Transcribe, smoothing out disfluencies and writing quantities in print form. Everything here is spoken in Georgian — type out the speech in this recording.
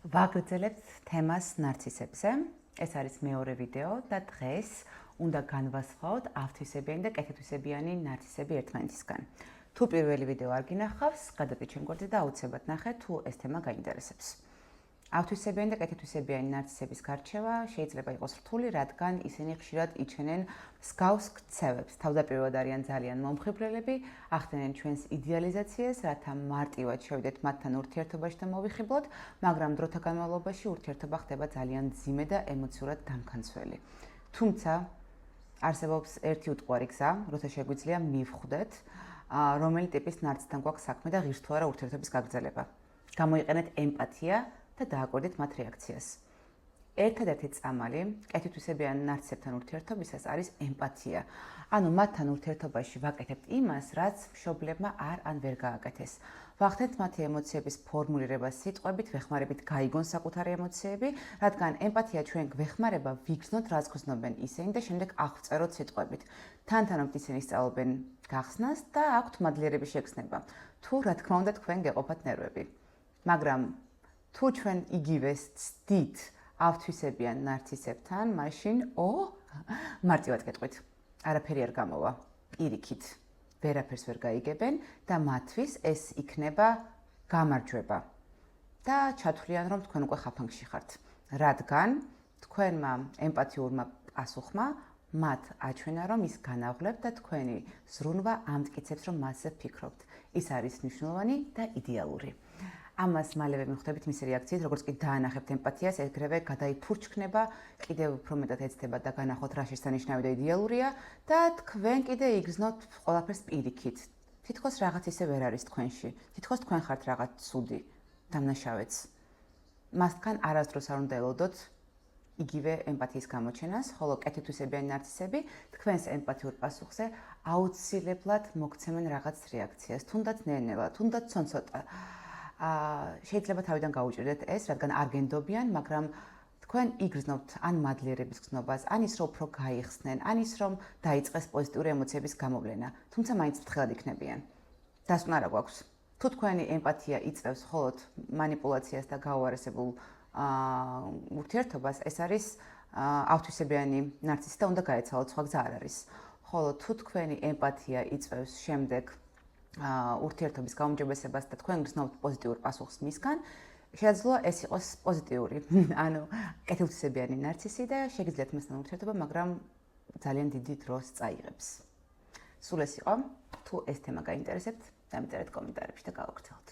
ვაგრძელებთ თემას ნარცისებზე. ეს არის მეორე ვიდეო და დღეს უნდა განვასხვაოთ ავთვისებიანი და კეთილთვისებიანი ნარცისები ერთმანეთისგან. თუ პირველი ვიდეო არ გინახავს, გადადეთ ჩემ გვერდზე და აუცილებლად ნახეთ, თუ ეს თემა გაინტერესებს. ავთვისებიანი და კეთილთვისებიანი ნარცისების გარჩევა შეიძლება იყოს რთული, რადგან ისინი ხშირად იჩენენ მსგავს ქცევებს. თავდაპირველად არიან ძალიან მომხიბვლელები, ახდენენ ჩვენს იდეალიზაციას, რათა მარტივად შევიდეთ მათთან ურთიერთობაში და მოვიხიბლოთ, მაგრამ დროთა განმავლობაში ურთიერთობა ხდება ძალიან მძიმე და ემოციურად დამქანცველი. თუმცა არსებობს ერთი უტყუარი გზა, როცა შეგვიძლია მივხვდეთ, რომელი ტიპის ნარცისთან გვაქვს საქმე და ღირს თუ არა ურთიერთობის გაგრძელება. გამოიყენეთ ემპათია და დააკვირდით მათ რეაქციას. ერთადერთი წამალი კეთილთვისებიან ნარცისებთან ურთიერთობისას არის ემპათია. ანუ მათთან ურთიერთობაში ვაკეთებთ იმას, რაც მშობლებმა არ ვერ გააკეთეს. ვახდენთ მათი ემოციების ფორმულირებას სიტყვებით, ვეხმარებით გაიგონ საკუთარი ემოციები, რადგან ემპათია ჩვენ გვეხმარება ვიგრძნოთ, რაც გრძნობენ ისინი და შემდეგ აღვწეროთ სიტყვებით. თანთანობით ისინი სწავლობენ გახსნას და აქვთ მადლიერების შეგრძნება. თუ რა თქმა უნდა თქვენ გეყოფათ ნერვები. მაგრამ თუ ჩვენ იგივე ვცდით ავთვისებიან ნარცისებთან, მაშინ მარტივად გეტყვით. არაფერი არ გამოვა. პირიქით. ვერაფერს ვერ გაიგებენ და მათთვის ეს იქნება გამარჯვება. და ჩათვლიან, რომ თქვენ უკვე ხაფანგში ხართ. რადგან თქვენმა ემპათიურმა პასუხმა მათ აჩვენა, რომ ის განაღლებთ და თქვენი ზრუნვა ამტკიცებს, რომ მასზე ფიქრობთ. ის არის მნიშვნელოვანი და იდეალური. ამას მალევე მიხვდებით მისი რეაქციით, როგორც კი დაანახებთ ემპათიას, ეგრევე გადაიფურჩქნება, კიდევ უფრო მეტად ეცდება და განახოთ რა შესანიშნავი და იდეალურია და თქვენ კიდე იგრძნოთ ყველაფერს პირიქით. თითქოს რაღაც ისე ვერ არის თქვენში. თითქოს თქვენ ხართ რაღაც ცუდი, დამნაშავეც. მასთან არასდროს არ უნდა ელოდოთ იგივე ემპათიის გამოჩენას, ხოლო კეთილთვისებიანი ნარცისები თქვენს ემპათიურ პასუხზე აუცილებლად მოგცემენ რაღაც რეაქციას, თუნდაც ნელ-ნელა, თუნდაც ცოტა. შეიძლება თავიდან გაუჭირდეთ ეს, რადგან არ გენდობიან, მაგრამ თქვენ იგრძნობთ ან მადლიერების გზნობას, ან ის რომ უფრო გაიხსნენ, ან ის რომ დაიწყეს პოზიტიური ემოციების გამოვლენა, თუმცა მაინც ფრთხილად იქნებიან. დასკვნა რა გვაქვს? თუ თქვენი ემპათია იწევს მხოლოდ მანიპულაციას და გაუარესებულ ურთიერთობას, ეს არის ავთვისებიანი ნარცისი და უნდა გაეცალოთ, სხვა გზა არ არის. ხოლო თუ თქვენი ემპათია იწევს შემდეგ ურთიერთობის გაუმჯობესებას და თქვენ გრძნობთ პოზიტიურ პასუხს მისგან, შეიძლება ეს იყოს პოზიტიური, ანუ კეთილთვისებიანი ნარცისი და შეგიძლიათ მასთან ურთიერთობა, მაგრამ ძალიან დიდი დროს წაიღებს. სულ ეს იყო. თუ ეს თემა გაინტერესებთ, დამიწერეთ კომენტარებში და გავაგრძელოთ.